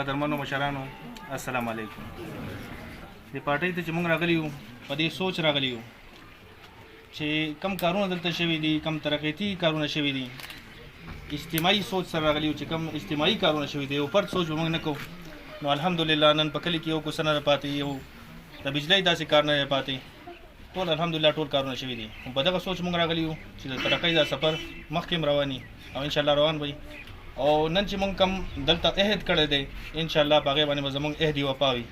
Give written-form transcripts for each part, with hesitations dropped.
قدرمنو مشرانو السلام علیکم. د پارټۍ ته چې موږ راغلي یو په دې سوچ راغلي یو چې کم کارونه دلته شوي دي، کم ترقیتي کارونه شوي دي، اجتماعي سوچ سره راغلي یو چې کم اجتماعي کارونه شوي دي، یو پرد سوچ به موږ نه کوو. نو الحمدلله نن په کلي کې یو کوڅه نه پاتې، یو د بجلۍ داسې کار نه پاتې، ټول الحمدلله ټول کارونه شوي دي. په دغه سوچ موږ راغلي یو چې د ترقۍ دا سفر مخکې هم رواني او انشاءالله روان وي. او نن چې موږ کم دلته عهد کړی دی انشاءالله په هغې باندې به زموږ عهد وفا وي.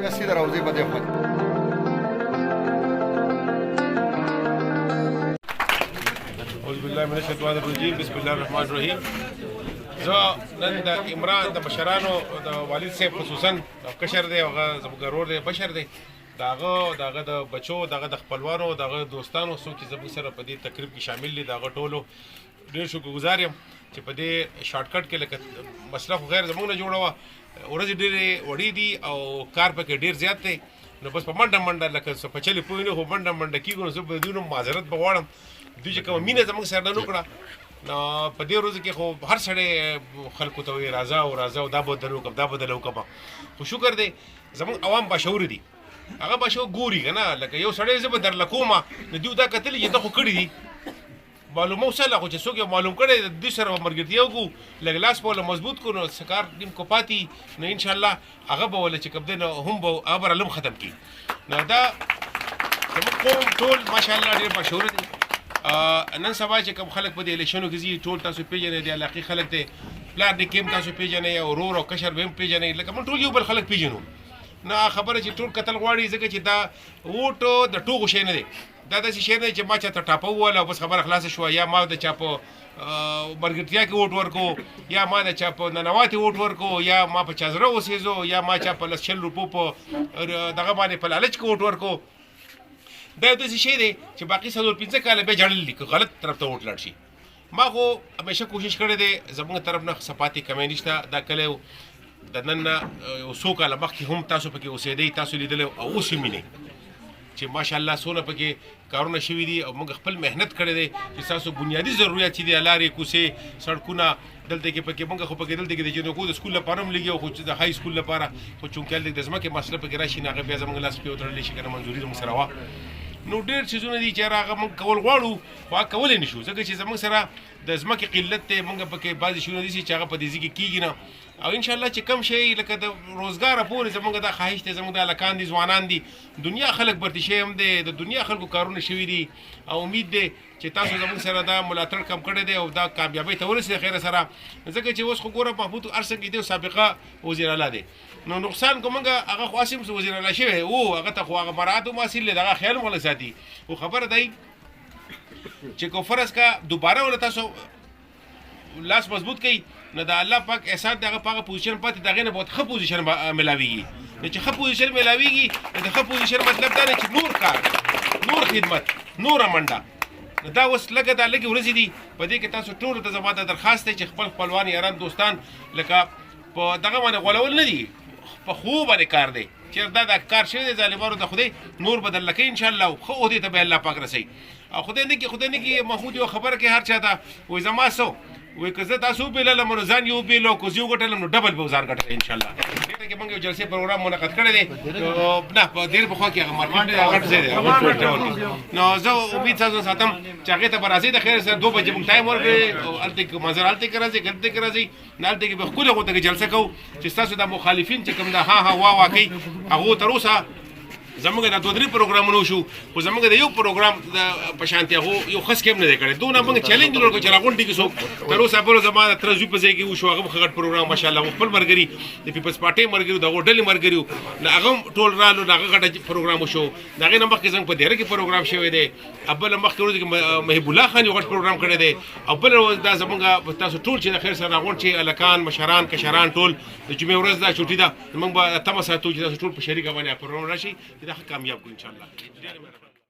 يا سيدي روزي بدي اخذ أعوذ بالله من الشيطان الرجيم. بسم الله الرحمن الرحيم. زه نن د عمران د بشرانو د والد صاحب خصوصا کشر دی، هغه زموږ ورور دی بشر دی، دغه د بچو دغه د خپلوانو دغه دوستانو څوک چې زموږ سره په دې تقریب کې شامل دي، دغه ټولو ډېر شکرګزار یم چې په دې شارټکټ کې لکه مسله خو غیر زموږ نه جوړه وه، ورځې ډېرې وړې دي او کار پکې ډېر زیات دی. نو بس په منډه منډه لکه څه په چلې پوه نه خو منډه منډه کېږو. نو زه په دوی نه معذرت به غواړم، دوی چې کومه مینه زموږ سره نه وکړه. نو په دې ورځو کې خو هر سړی خلکو ته وایي راځه او راځه او دا به دله وکړم دا به دله وکړم. خو شکر دی زموږ عوام باشعوره دي، هغه باشعور ګوري که نه، لکه یو سړی زه به درله کومه نو دوی دا کتلي چې دا خو کړي دي معلومه وسله، خو چې څوک یې معلوم کړی د دوی سره به ملګرتیا وکړو، لږ لاس به له مضبوط کړو نو څه کار نیم کو پاتې نو انشاءالله هغه به وله چې کوم دی نو هم به هغه به رالم ختم کړي. نو دا زموږ قوم ټول ماشاءالله ډېر باشعوره دي. نن سبا چې کوم خلک په دې الیکشنو کې ځي ټول تاسو پېژنئ، د علاقې خلک دی، پلار نیکې هم تاسو پېژنئ او ورور او کشر به هم پېژنئ، لکه موږ ټول یو بل خلک پېژنو. نو خبره چې ټول کتل غواړي ځکه چې دا ووټ د ټوغو شی نه دی، دا داسې شی نه دی چې ما چاته ټاپه ووهله او بس خبره خلاصه شوه، یا ما د چا په ملګرتیا کې ووټ ورکو، یا ما د چا په ننواتې ووټ ورکو، یا ما په چا زړه اوسېزو، یا ما چا په 100 روپو په دغه باندې په لالچ کې ووټ ورکو. دا یو داسې شی دی چې باقي 4-5 کاله بیا جړل دي که غلط طرف ته ووټ لاړ شي. ما خو همیشه کوشش کړی دی زموږ طرف نه صفاتې کمی نشته. دا کلی د نن نه یو څو کاله مخکې هم تاسو پکې اوسېدئ، تاسو لیدلی او اوس یې وینئ چې ماشاءالله څونه پکې کارونه شوي دي او موږ خپل محنت کړی دی چې ستاسو بنیادي ضرورت چې دي لارې کوڅې سړکونه دلته کې پکې موږ خو پکې دلته کې د جنکو د سکول لپاره هم لګي، خو چې د های سکول لپاره خو چونکې هلته د ځمکې مسله پکې راشي نو هغه بیا زموږ لاس پې وتړلی شي که نه منظوري زموږ سره وه. نو ډېر څیزونه دي چې هغه موږ کول غواړو خو هغه کولی نه شو ځکه چې زموږ سره د ځمکې قلت دی، موږ پکې بعضې شیونه دي چې هغه په دې ځای کې کېږي نه. او انشاءالله چې کم شی لکه د روزګاره پورې زموږ دا خواهش دی، زموږ د هلکان دي ځوانان دي، دنیا خلک برتي شوي هم دی، د دنیا خلکو کارونه شوي دي او امید دی چې تاسو زموږ سره دا ملاتړ کم کړی دی او دا کامیابۍ ته ورسېد خیره سره. ځکه چې اوس خو ګوره محمود هر څه کې دی سابقه وزیر اعلی دی، نو نقصان کو موږ هغه خو هسې وزیر اعلی شوی و، هغه ته خو هغه مراعات هم حاصل دی، د هغه خیال هم غله ساتي. خو خبره دی چې که فرض کا دوباره ونه تاسو لاس مضبوط کړئ نو د الله پاک احسان د هغه په هغه پوزیشن پاتې د هغې نه به ښه پوزیشن میلاویږي. نو چې ښه پوزیشن میلاویږي نو د ښه پوزیشن مطلب دا دی چې نور کار، نور خدمت، نوره منډه. نو دا اوس لږه دا لږې ورځې دي، په دې کې تاسو ټولو ته زما دا درخواست دی چې خپل خپلوان یاران دوستان لکه په دغه باندې غولول نه دي، په خوب باندې کار دی چې دا کار شوی دی ظالمانو د خدای نور بدل لکه انشاءالله او ښه عهدې ته به الله پاک رسوي. او خدای نه کړي محمود یو خبره کوي هر چا ته وایي زما څه وایي که زه تاسو وبېللم نو ځان یې وبېلو که زه یې وګټلم نو ډبل به ځان ګټلی انشاءالله. دلته کې موږ یو جلسې پروګرام منعقد کړی دی نه په ډېر پخوا کې هغه مارکېټ دی غټ ځای دی نو زه امید ساتم چې هغې ته به راځئ د خیر سره 2 بجې موږ ټایم ورکړی او هلته کې منظر هلته کې راځئ هلته کې راځئ نو هلته کې به ښکلې غوته کې جلسه کوو چې ستاسو دا مخالفین چې کوم دا ها وا کوي هغو تر اوسه زموږ د 2-3 پروګرامونه شو خو زموږ د یو پروګرام د پشانتي هغه یو خاص کېم نه کړي دونه موږ چیلنج ورکړو چې راغونډي کې څوک تر اوسه په زمانه تر زو په ځای کې وشو هغه غټ پروګرام ماشاءالله خپل مرګري د پیپلز پارټي مرګري د هوټل مرګري هغه ټول رالو هغه غټ پروګرام شو دغه نه مخکې څنګه په ډیره کې پروګرام شوی دی ابل مخکې ورځ کې محب الله خان یو غټ پروګرام کړی دی او بل ورځ دا زموږ تاسو ټول چې د خیر سره راغون چې الکان مشران کشران ټول د جمعې ورځ دا چوټي ده موږ به تاسو ټول په شریکه باندې پروګرام راشي دا کامیاب کو ان شاء الله